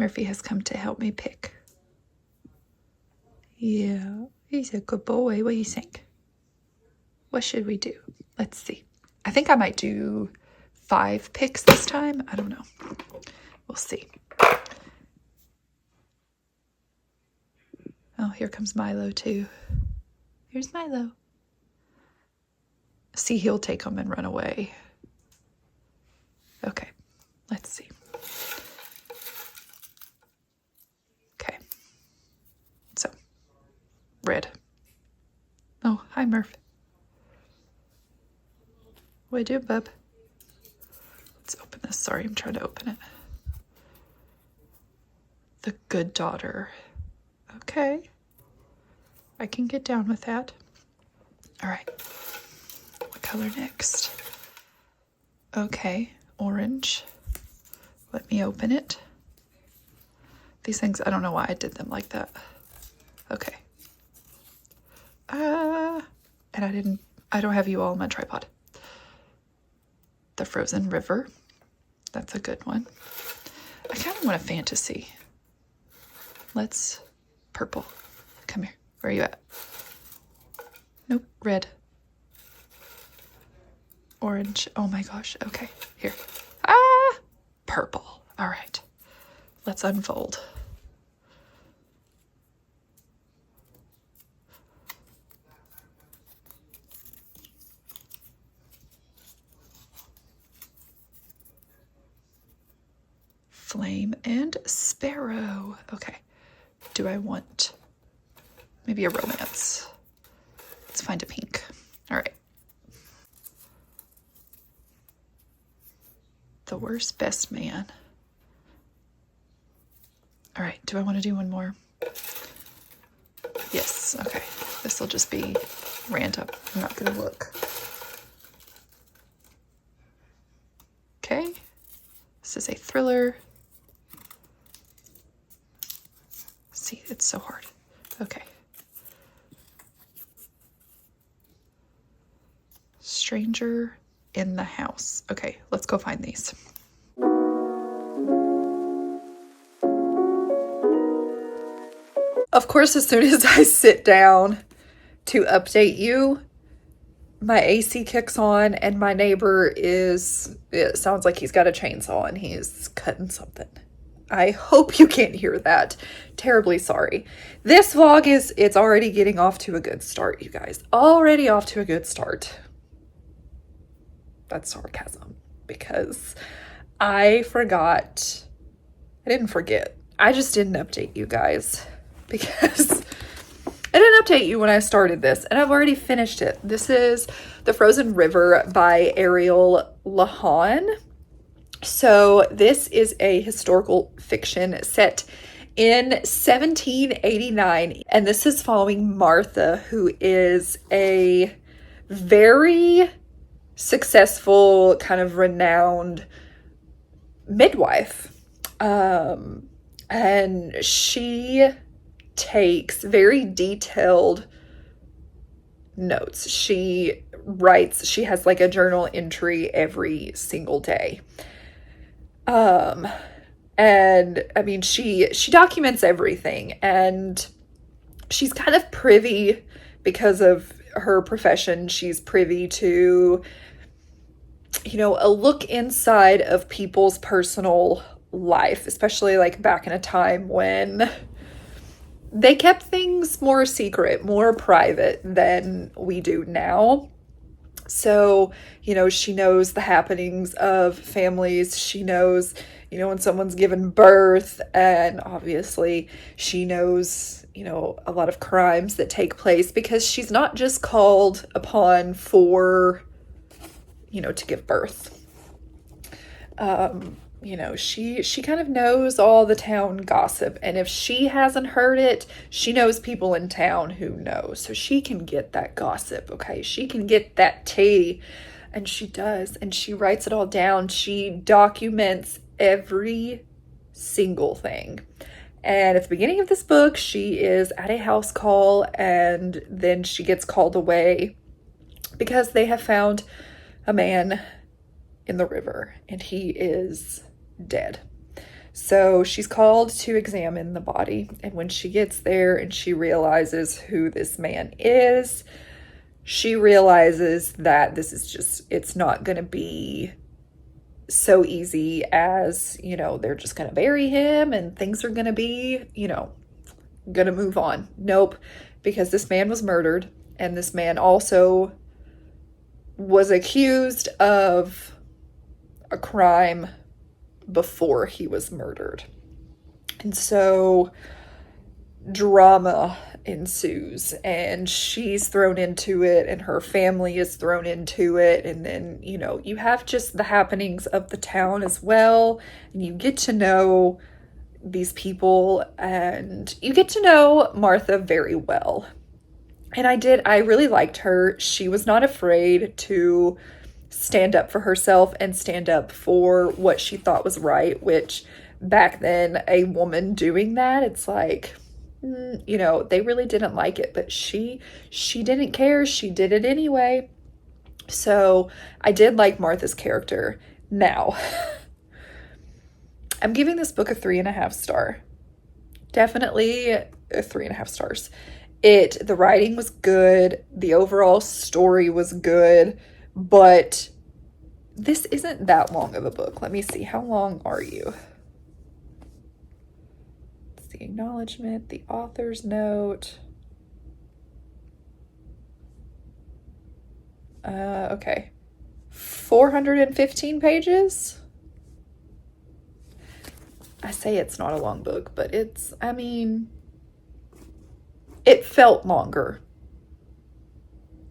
Murphy has come to help me pick. Yeah, he's a good boy. What do you think? What should we do? Let's see. I think I might do 5 picks this time. I don't know. We'll see. Oh, here comes Milo too. Here's Milo. See, he'll take them and run away. Okay, let's see. Okay. So, red. Oh, hi, Murph. What do I do, bub? Let's open this. Sorry, I'm trying to open it. The good daughter. Okay. I can get down with that. All right. What color next? Okay, orange. Let me open it. These things, I don't know why I did them like that. Okay. And I don't have you all on my tripod. The frozen river. That's a good one. I kind of want a fantasy. Let's purple. Come here. Where are you at? Nope, red. Orange. Oh my gosh. Okay, here. Ah! Purple. All right. Let's unfold. Flame and Sparrow. Okay. Do I want maybe a romance? Let's find a pink. All right. The worst best man. All right. Do I want to do one more? Yes. Okay. This will just be random. I'm not going to look. Okay. This is a thriller. See, it's so hard. Okay. Stranger in the house. Okay, let's go find these. Of course, as soon as I sit down to update you, my AC kicks on and my neighbor it sounds like he's got a chainsaw and he's cutting something. I hope you can't hear that. Terribly sorry. This vlog it's already getting off to a good start, you guys. Already off to a good start. That's sarcasm because I didn't forget. I just didn't update you guys because I didn't update you when I started this and I've already finished it. This is The Frozen River by Ariel Lawhon. So this is a historical fiction set in 1789, and this is following Martha, who is a very successful, kind of renowned midwife. And she takes very detailed notes. She has like a journal entry every single day. And I mean, she documents everything, and she's kind of privy because of her profession. She's privy to, a look inside of people's personal life, especially like back in a time when they kept things more secret, more private than we do now. So, she knows the happenings of families. She knows, when someone's given birth, and obviously she knows, a lot of crimes that take place because she's not just called upon for, to give birth. She kind of knows all the town gossip, and if she hasn't heard it, she knows people in town who know, so she can get that gossip, okay? She can get that tea, and she does, and she writes it all down. She documents every single thing. And at the beginning of this book, she is at a house call, and then she gets called away because they have found a man in the river, and he is dead. So she's called to examine the body. And when she gets there and she realizes who this man is, she realizes that this is just, it's not going to be so easy as, you know, they're just going to bury him and things are going to be, you know, going to move on. Nope, because this man was murdered, and this man also was accused of a crime before he was murdered. And so drama ensues, and she's thrown into it, and her family is thrown into it, and then, you know, you have just the happenings of the town as well, and you get to know these people, and you get to know Martha very well. And I really liked her. She was not afraid to stand up for herself and stand up for what she thought was right, which back then, a woman doing that, it's like, you know, they really didn't like it, but she didn't care. She did it anyway. So I did like Martha's character. Now, I'm giving this book a 3.5 star. Definitely a 3.5 stars. The writing was good. The overall story was good, but this isn't that long of a book. Let me see. How long are you? It's the acknowledgement, the author's note. Okay. 415 pages? I say it's not a long book, but it's, I mean, it felt longer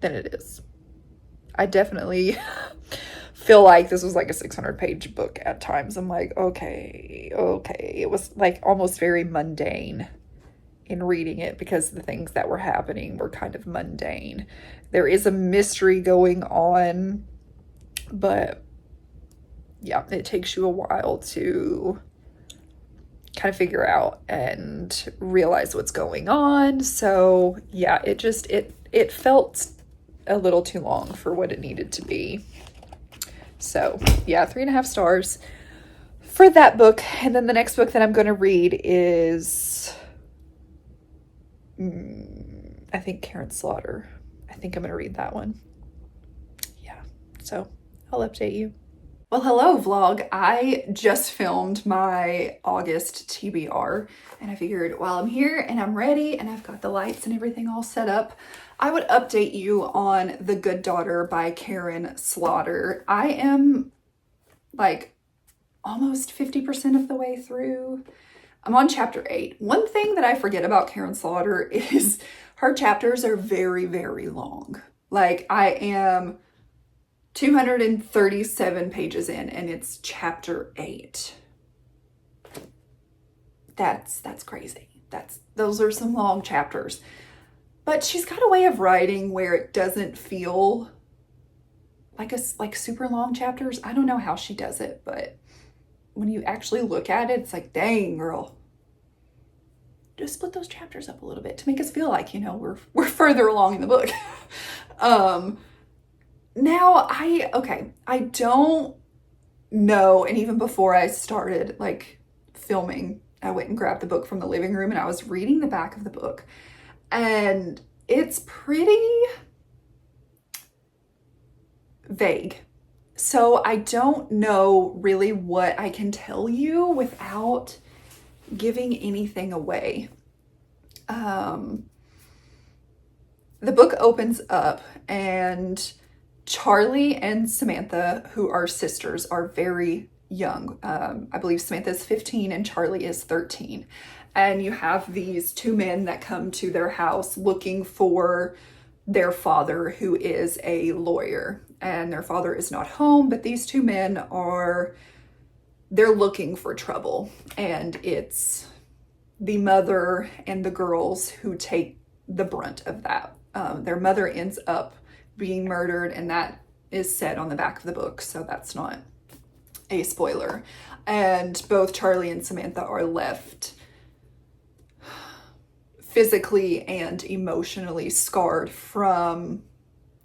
than it is. I definitely feel like this was like a 600-page book at times. I'm like, okay. It was like almost very mundane in reading it because the things that were happening were kind of mundane. There is a mystery going on, but yeah, it takes you a while to kind of figure out and realize what's going on. So yeah, it felt a little too long for what it needed to be. So yeah, 3.5 stars for that book. And then the next book that I'm going to read is, I think Karin Slaughter. I think I'm going to read that one. Yeah, so I'll update you. Well, hello vlog. I just filmed my August TBR, and I figured while I'm here and I'm ready and I've got the lights and everything all set up, I would update you on The Good Daughter by Karin Slaughter. I am like almost 50% of the way through. I'm on chapter 8. One thing that I forget about Karin Slaughter is her chapters are very, very long. Like, I am 237 pages in and it's chapter 8. That's crazy. Those are some long chapters. But she's got a way of writing where it doesn't feel like super long chapters. I don't know how she does it, but when you actually look at it, it's like, dang, girl. Just split those chapters up a little bit to make us feel like, you know, we're further along in the book. Now, I don't know, and even before I started, like, filming, I went and grabbed the book from the living room, and I was reading the back of the book, and it's pretty vague. So I don't know really what I can tell you without giving anything away. The book opens up, and Charlie and Samantha, who are sisters, are very young. I believe Samantha is 15 and Charlie is 13. And you have these two men that come to their house looking for their father, who is a lawyer. And their father is not home, but these two men they're looking for trouble. And it's the mother and the girls who take the brunt of that. Their mother ends up being murdered, and that is said on the back of the book, so that's not a spoiler. And both Charlie and Samantha are left physically and emotionally scarred from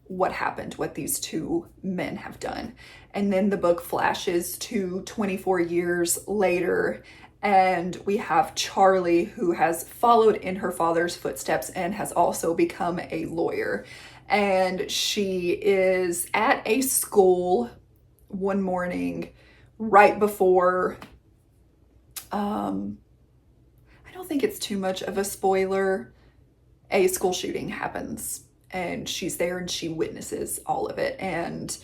what happened, what these two men have done. And then the book flashes to 24 years later, And we have Charlie, who has followed in her father's footsteps and has also become a lawyer. And she is at a school one morning right before, I don't think it's too much of a spoiler, a school shooting happens. And she's there and she witnesses all of it. And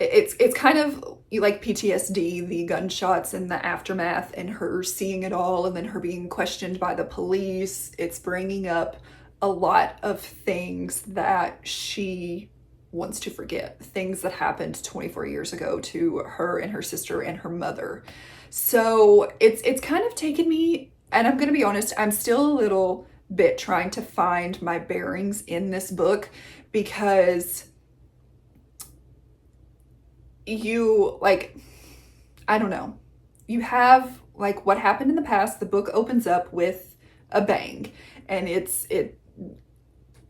it's kind of like PTSD, the gunshots and the aftermath and her seeing it all and then her being questioned by the police. It's bringing up a lot of things that she wants to forget, things that happened 24 years ago to her and her sister and her mother. So it's kind of taken me, and I'm going to be honest, I'm still a little bit trying to find my bearings in this book, because you, like, I don't know, you have like what happened in the past. The book opens up with a bang, and it's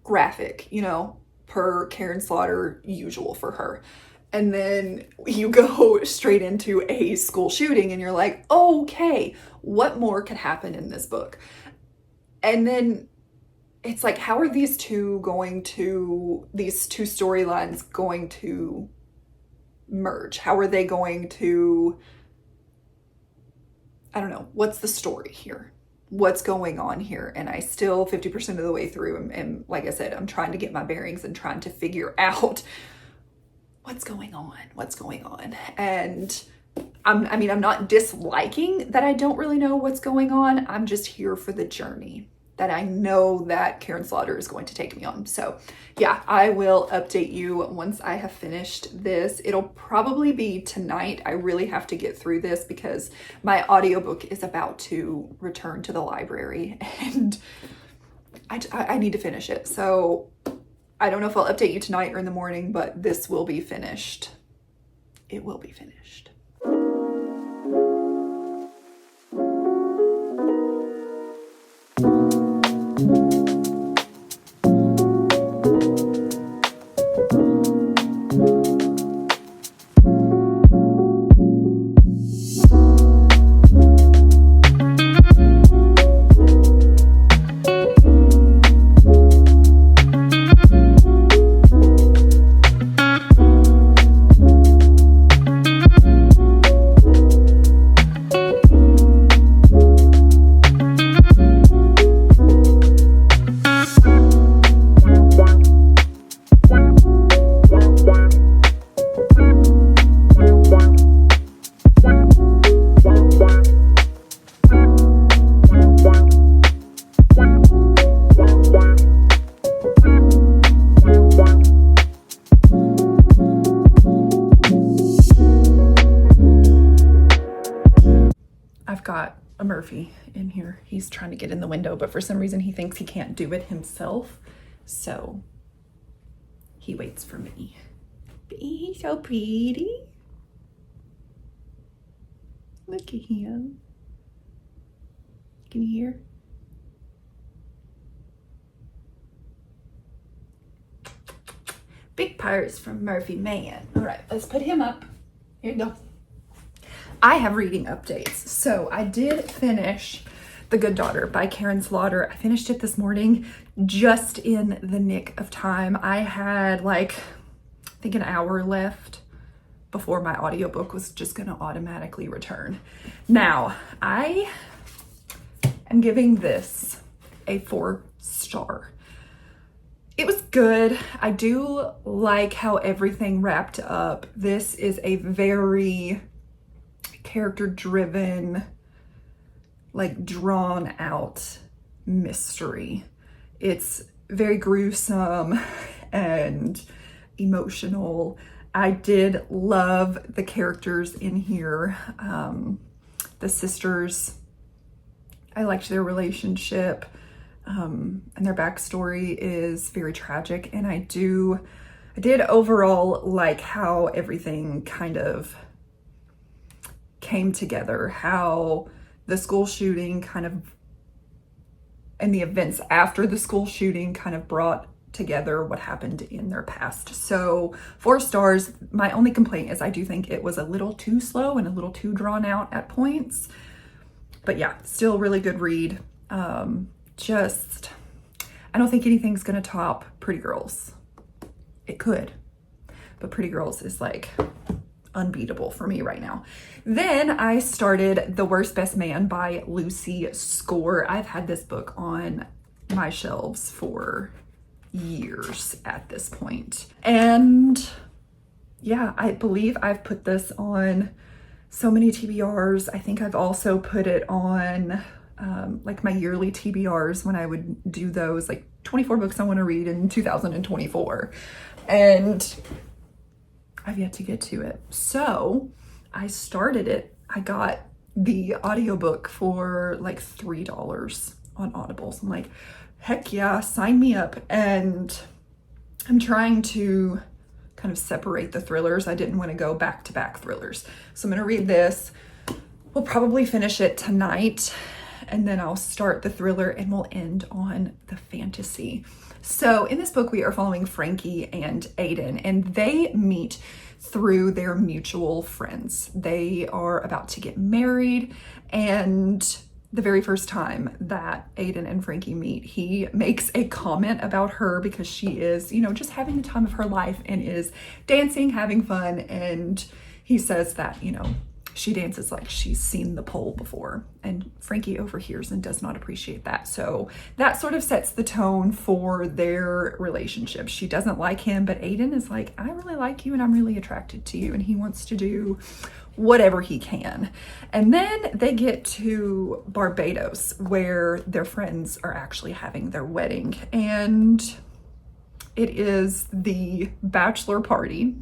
graphic, you know, per Karin Slaughter usual for her. And then you go straight into a school shooting and you're like, okay, what more could happen in this book? And then it's like, how are these two storylines going to merge? How are they going to, I don't know, what's the story here? What's going on here? And I still 50% of the way through, and like I said, I'm trying to get my bearings and trying to figure out what's going on. And I'm not disliking that I don't really know what's going on. I'm just here for the journey that I know that Karin Slaughter is going to take me on. So yeah, I will update you once I have finished this. It'll probably be tonight. I really have to get through this because my audiobook is about to return to the library and I need to finish it. So I don't know if I'll update you tonight or in the morning, but this will be finished. It will be finished. Got a Murphy in here. He's trying to get in the window, but for some reason he thinks he can't do it himself. So he waits for me. He's so pretty. Look at him. Can you hear? Big purse from Murphy Man. All right, let's put him up. Here you go. I have reading updates. So I did finish The Good Daughter by Karin Slaughter. I finished it this morning just in the nick of time. I had like, I think an hour left before my audiobook was just gonna automatically return. Now, I am giving this a 4-star. It was good. I do like how everything wrapped up. This is a very character-driven, like drawn out mystery. It's very gruesome and emotional. I did love the characters in here. The sisters, I liked their relationship, and their backstory is very tragic. And I did overall like how everything kind of came together, how the school shooting kind of, and the events after the school shooting kind of brought together what happened in their past. So 4 stars. My only complaint is I do think it was a little too slow and a little too drawn out at points. But yeah, still really good read. Just, I don't think anything's gonna top Pretty Girls. It could, but Pretty Girls is like unbeatable for me right now. Then I started The Worst Best Man by Lucy Score. I've had this book on my shelves for years at this point. And yeah, I believe I've put this on so many TBRs. I think I've also put it on like my yearly TBRs when I would do those, like 24 books I want to read in 2024. And I've yet to get to it. So I started it. I got the audiobook for like $3 on Audible. So I'm like, heck yeah, sign me up. And I'm trying to kind of separate the thrillers. I didn't want to go back-to-back thrillers. So I'm going to read this. We'll probably finish it tonight, and then I'll start the thriller and we'll end on the fantasy. So in this book, we are following Frankie and Aiden, and they meet through their mutual friends. They are about to get married, and the very first time that Aiden and Frankie meet, he makes a comment about her because she is, you know, just having the time of her life and is dancing, having fun. And he says that, you know, she dances like she's seen the pole before. And Frankie overhears and does not appreciate that. So that sort of sets the tone for their relationship. She doesn't like him, but Aiden is like, I really like you and I'm really attracted to you. And he wants to do whatever he can. And then they get to Barbados, where their friends are actually having their wedding. And it is the bachelor party.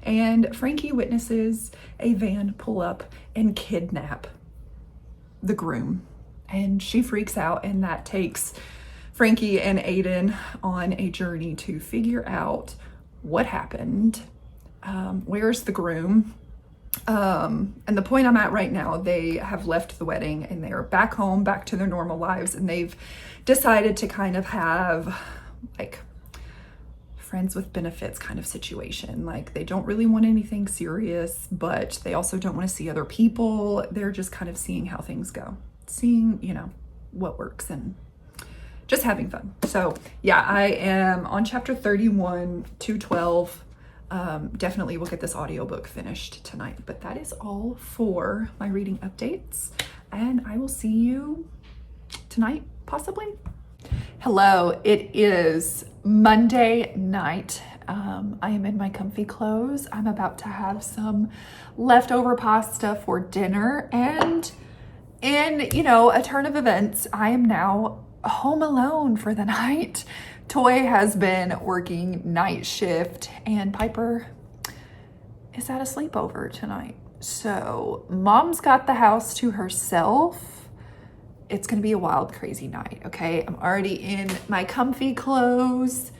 And Frankie witnesses a van pull up and kidnap the groom. And she freaks out, and that takes Frankie and Aiden on a journey to figure out what happened. Where's the groom? And the point I'm at right now, they have left the wedding and they're back home, back to their normal lives. And they've decided to kind of have like friends with benefits kind of situation. Like they don't really want anything serious, but they also don't want to see other people. They're just kind of seeing how things go, seeing, you know, what works and just having fun. So yeah, I am on chapter 31 to 12. Definitely will get this audiobook finished tonight, but that is all for my reading updates, and I will see you tonight, possibly. Hello, it is Monday night. I am in my comfy clothes. I'm about to have some leftover pasta for dinner, and in, you know, a turn of events, I am now home alone for the night. Toy has been working night shift, and Piper is at a sleepover tonight. So mom's got the house to herself. It's gonna be a wild, crazy night, okay? I'm already in my comfy clothes.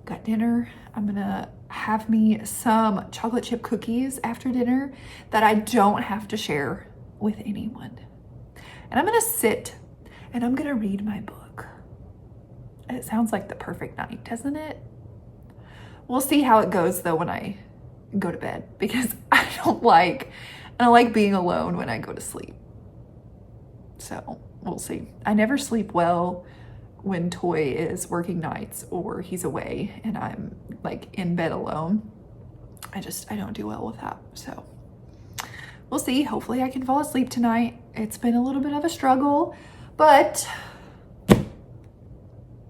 Got dinner. I'm gonna have me some chocolate chip cookies after dinner that I don't have to share with anyone. And I'm gonna sit and I'm gonna read my book. It sounds like the perfect night, doesn't it? We'll see how it goes though when I go to bed, because I don't like being alone when I go to sleep. So we'll see. I never sleep well when Toy is working nights or he's away and I'm like in bed alone. I don't do well with that. So we'll see. Hopefully I can fall asleep tonight. It's been a little bit of a struggle, but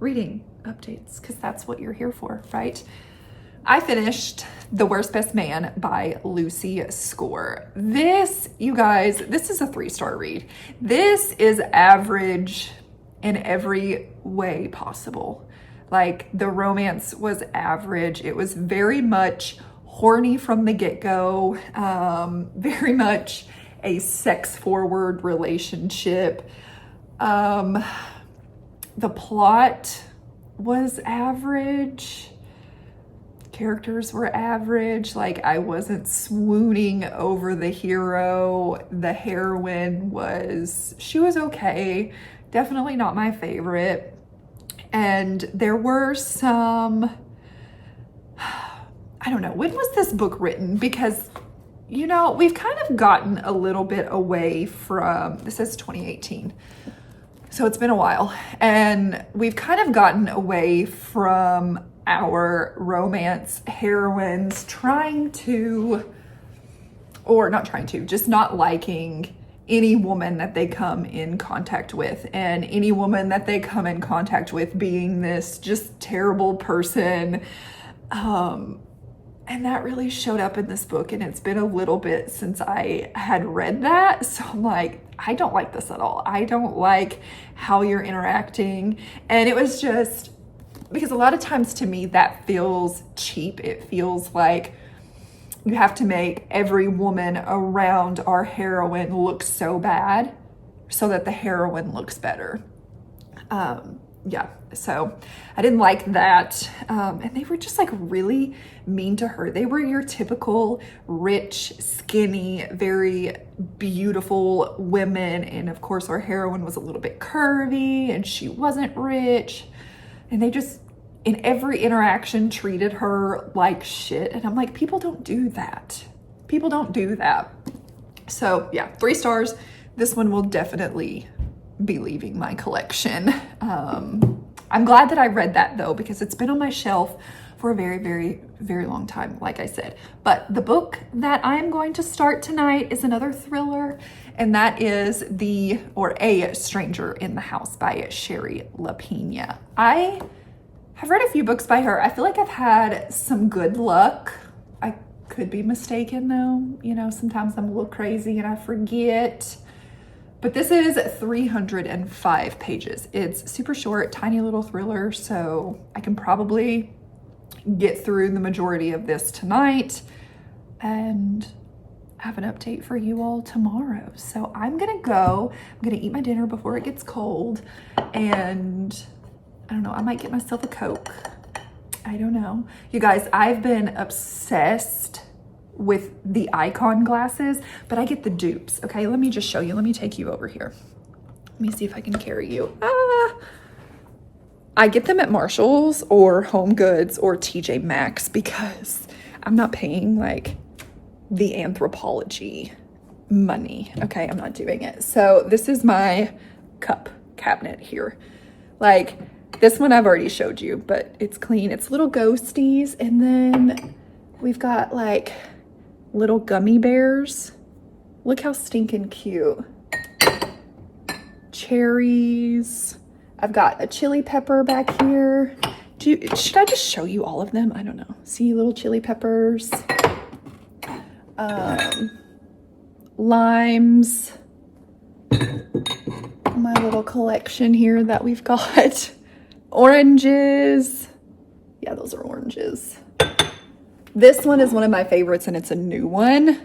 reading updates, because that's what you're here for, right? I finished The Worst Best Man by Lucy Score. This, you guys, this is a 3-star read. This is average in every way possible. Like the romance was average. It was very much horny from the get-go, very much a sex-forward relationship. The plot was average. Characters were average. Like I wasn't swooning over the hero. The heroine she was okay. Definitely not my favorite. And there were some, I don't know, when was this book written? Because, you know, we've kind of gotten a little bit away from, this is 2018. So it's been a while, and we've kind of gotten away from our romance heroines just not liking any woman that they come in contact with, and any woman that they come in contact with being this just terrible person. And that really showed up in this book, and it's been a little bit since I had read that. So I'm like, I don't like this at all. I don't like how you're interacting. And it was just, because a lot of times to me that feels cheap. It feels like you have to make every woman around our heroine look so bad so that the heroine looks better. Yeah, so I didn't like that. And they were just like really mean to her. They were your typical rich, skinny, very beautiful women. And of course our heroine was a little bit curvy and she wasn't rich. And they just, in every interaction, treated her like shit. And I'm like, people don't do that. People don't do that. So yeah, 3 stars. This one will definitely be leaving my collection. I'm glad that I read that though, because it's been on my shelf for a very, very, very long time, like I said. But the book that I'm going to start tonight is another thriller, and that is A Stranger in the House by Shari Lapena. I have read a few books by her. I feel like I've had some good luck. I could be mistaken though. You know, sometimes I'm a little crazy and I forget. But this is 305 pages. It's super short, tiny little thriller, so I can probably get through the majority of this tonight and have an update for you all tomorrow. So I'm gonna eat my dinner before it gets cold, and I don't know, I might get myself a Coke. I don't know. You guys, I've been obsessed with the Icon glasses, but I get the dupes. Okay, let me just show you. Let me take you over here. Let me see if I can carry you. I get them at Marshall's or Home Goods or TJ Maxx because I'm not paying like the Anthropologie money. Okay, I'm not doing it. So this is my cup cabinet here. Like this one I've already showed you, but it's clean. It's little ghosties, and then we've got like little gummy bears. Look how stinking cute. Cherries. I've got a chili pepper back here. Should I just show you all of them? I don't know. See, little chili peppers. Limes. My little collection here that we've got. Oranges. Yeah, those are oranges. This one is one of my favorites, and it's a new one.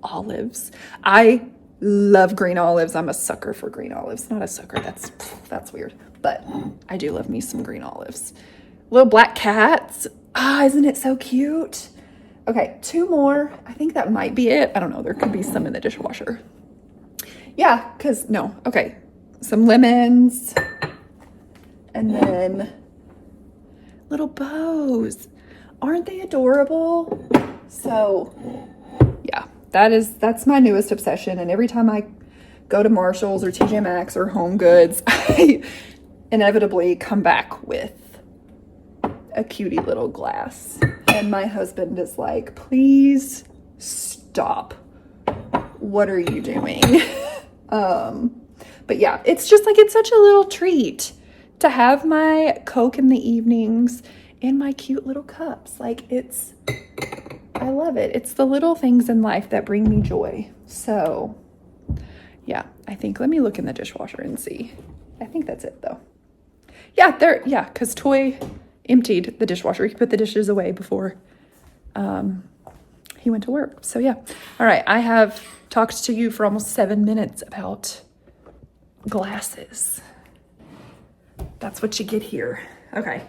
Olives. I love green olives. I'm a sucker for green olives. Not a sucker, that's weird. But I do love me some green olives. Little black cats. Isn't it so cute? Okay, 2 more. I think that might be it. I don't know. There could be some in the dishwasher. Yeah, okay. Some lemons. And then little bows. Aren't they adorable? So yeah, that's my newest obsession. And every time I go to Marshall's or TJ Maxx or Home Goods, I inevitably come back with a cutie little glass. And my husband is like, please stop. What are you doing? But yeah, it's just like, it's such a little treat to have my Coke in the evenings in my cute little cups. Like I love it. It's the little things in life that bring me joy. So yeah, let me look in the dishwasher and see. I think that's it though. Yeah, because Toy emptied the dishwasher. He put the dishes away before he went to work. So yeah. All right, I have talked to you for almost 7 minutes about glasses. That's what you get here. Okay.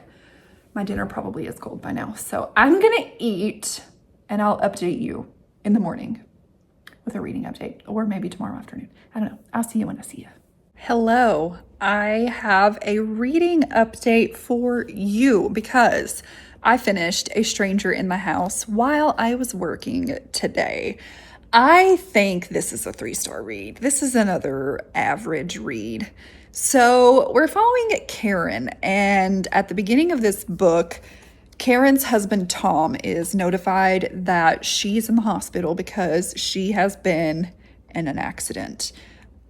My dinner probably is cold by now. So I'm going to eat and I'll update you in the morning with a reading update, or maybe tomorrow afternoon. I don't know. I'll see you when I see you. Hello, I have a reading update for you because I finished A Stranger in the House while I was working today. I think this is a 3-star read. This is another average read. So, we're following Karin, and at the beginning of this book, Karen's husband Tom is notified that she's in the hospital because she has been in an accident.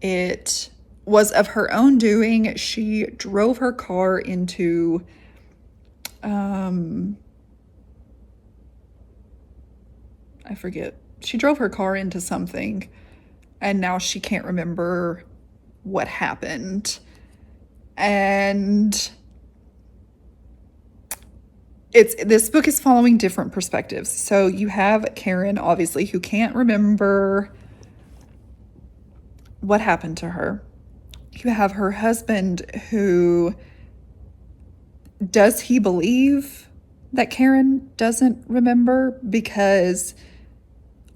It was of her own doing. She drove her car into I forget. She drove her car into something and now she can't remember what happened. And this book is following different perspectives. So you have Karin, obviously, who can't remember what happened to her. You have her husband who, does he believe that Karin doesn't remember? Because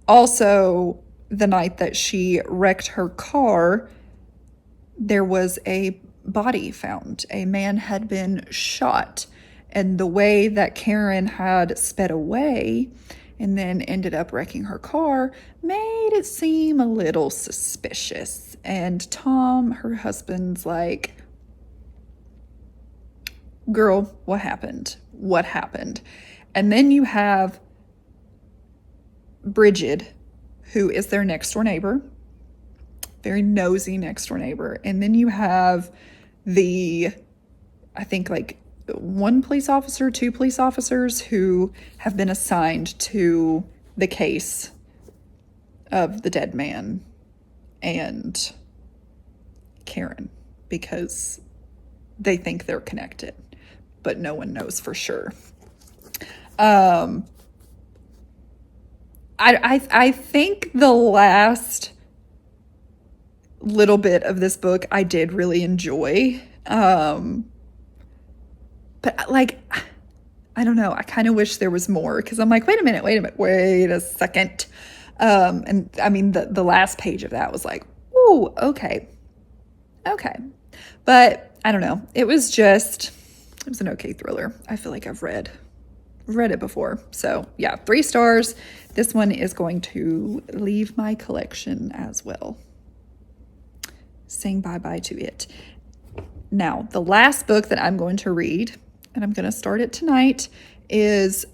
also the night that she wrecked her car, there was a body found. A man had been shot. And the way that Karin had sped away and then ended up wrecking her car made it seem a little suspicious. And Tom, her husband's like, girl, what happened? What happened? And then you have Bridget, who is their next door neighbor, very nosy next door neighbor. And then you have I think like one police officer, two police officers who have been assigned to the case of the dead man and Karin because they think they're connected, but no one knows for sure. I think the last little bit of this book I did really enjoy. But like, I don't know. I kind of wish there was more because I'm like, wait a second. And I mean, the last page of that was like, ooh, okay. But I don't know. It was an okay thriller. I feel like I've read it before. So yeah, 3 stars. This one is going to leave my collection as well. Saying bye-bye to it. Now, the last book that I'm going to read, and I'm going to start it tonight, is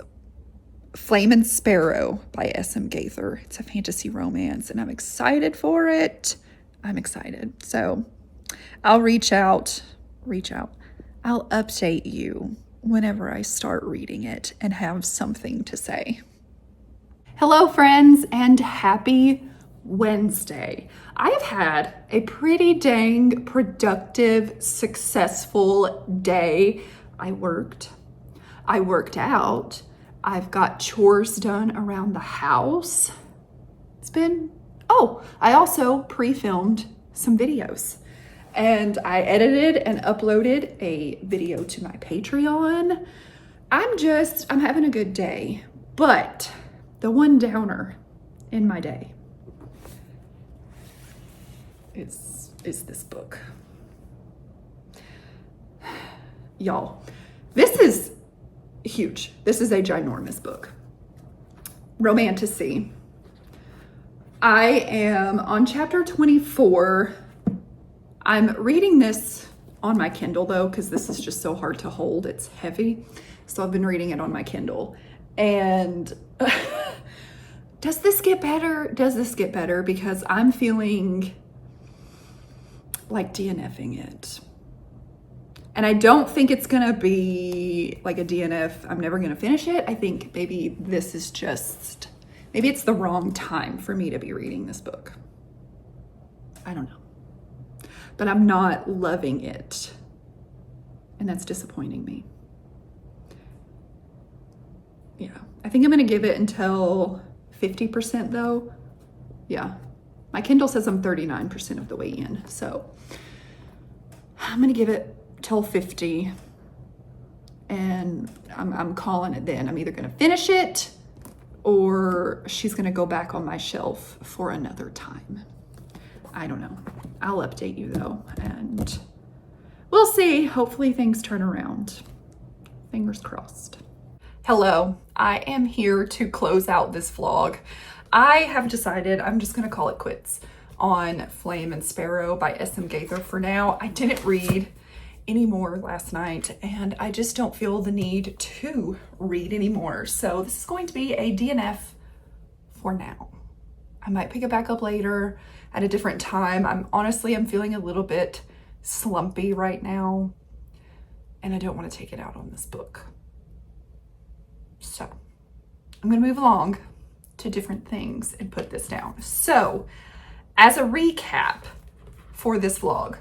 Flamin' Sparrow by S.M. Gaither. It's a fantasy romance, and I'm excited for it. I'm excited. So I'll reach out. I'll update you whenever I start reading it and have something to say. Hello, friends, and happy Wednesday. I have had a pretty dang productive, successful day. I worked out. I've got chores done around the house. I also pre-filmed some videos. And I edited and uploaded a video to my Patreon. I'm having a good day. But the one downer in my day is this book. Y'all, this is huge. This is a ginormous book. Romantasy. I am on chapter 24. I'm reading this on my Kindle though, because this is just so hard to hold. It's heavy. So I've been reading it on my Kindle. And does this get better? Because I'm feeling like DNFing it. And I don't think it's gonna be like a DNF. I'm never gonna finish it. I think maybe it's the wrong time for me to be reading this book. I don't know. But I'm not loving it. And that's disappointing me. Yeah, I think I'm gonna give it until 50% though. Yeah, my Kindle says I'm 39% of the way in. So I'm gonna give it till 50 and I'm calling it then. I'm either gonna finish it or she's gonna go back on my shelf for another time. I don't know. I'll update you though, and we'll see. Hopefully things turn around. Fingers crossed. Hello, I am here to close out this vlog. I have decided I'm just gonna call it quits on Flame and Sparrow by SM Gaither for now. I didn't read any more last night, and I just don't feel the need to read anymore. So this is going to be a DNF for now. I might pick it back up later at a different time. I'm feeling a little bit slumpy right now, and I don't want to take it out on this book. So I'm gonna move along to different things and put this down. So as a recap for this vlog,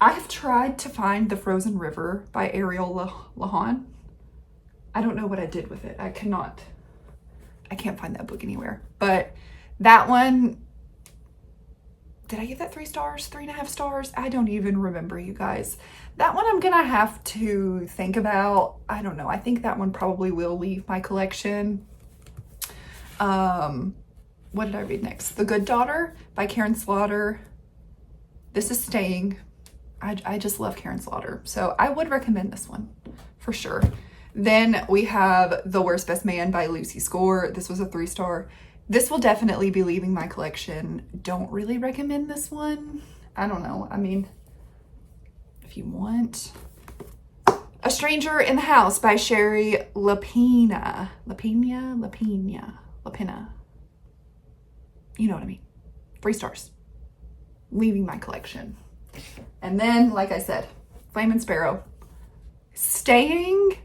I have tried to find The Frozen River by Ariel Lawhon. I don't know what I did with it. I can't find that book anywhere. But that one, did I give that 3 stars, 3.5 stars? I don't even remember, you guys. That one I'm gonna have to think about. I don't know. I think that one probably will leave my collection. What did I read next? The Good Daughter by Karin. This is staying. I just love Karin. So I would recommend this one for sure. Then we have The Worst Best Man by Lucy Score. This was a 3-star. This will definitely be leaving my collection. Don't really recommend this one. I don't know. I mean, if you want. A Stranger in the House by Shari. Lapena. You know what I mean. 3 stars. Leaving my collection. And then, like I said, Flame and Sparrow. Staying.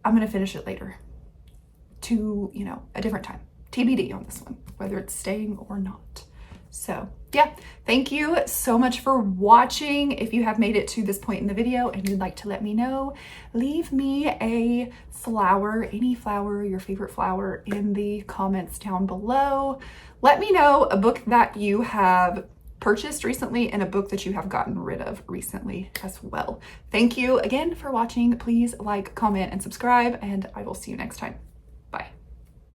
I'm going to finish it later. To, a different time. TBD on this one. Whether it's staying or not. So, yeah. Thank you so much for watching. If you have made it to this point in the video and you'd like to let me know, leave me a flower, any flower, your favorite flower, in the comments down below. Let me know a book that you have purchased recently and a book that you have gotten rid of recently as well. Thank you again for watching. Please like, comment, and subscribe, and I will see you next time.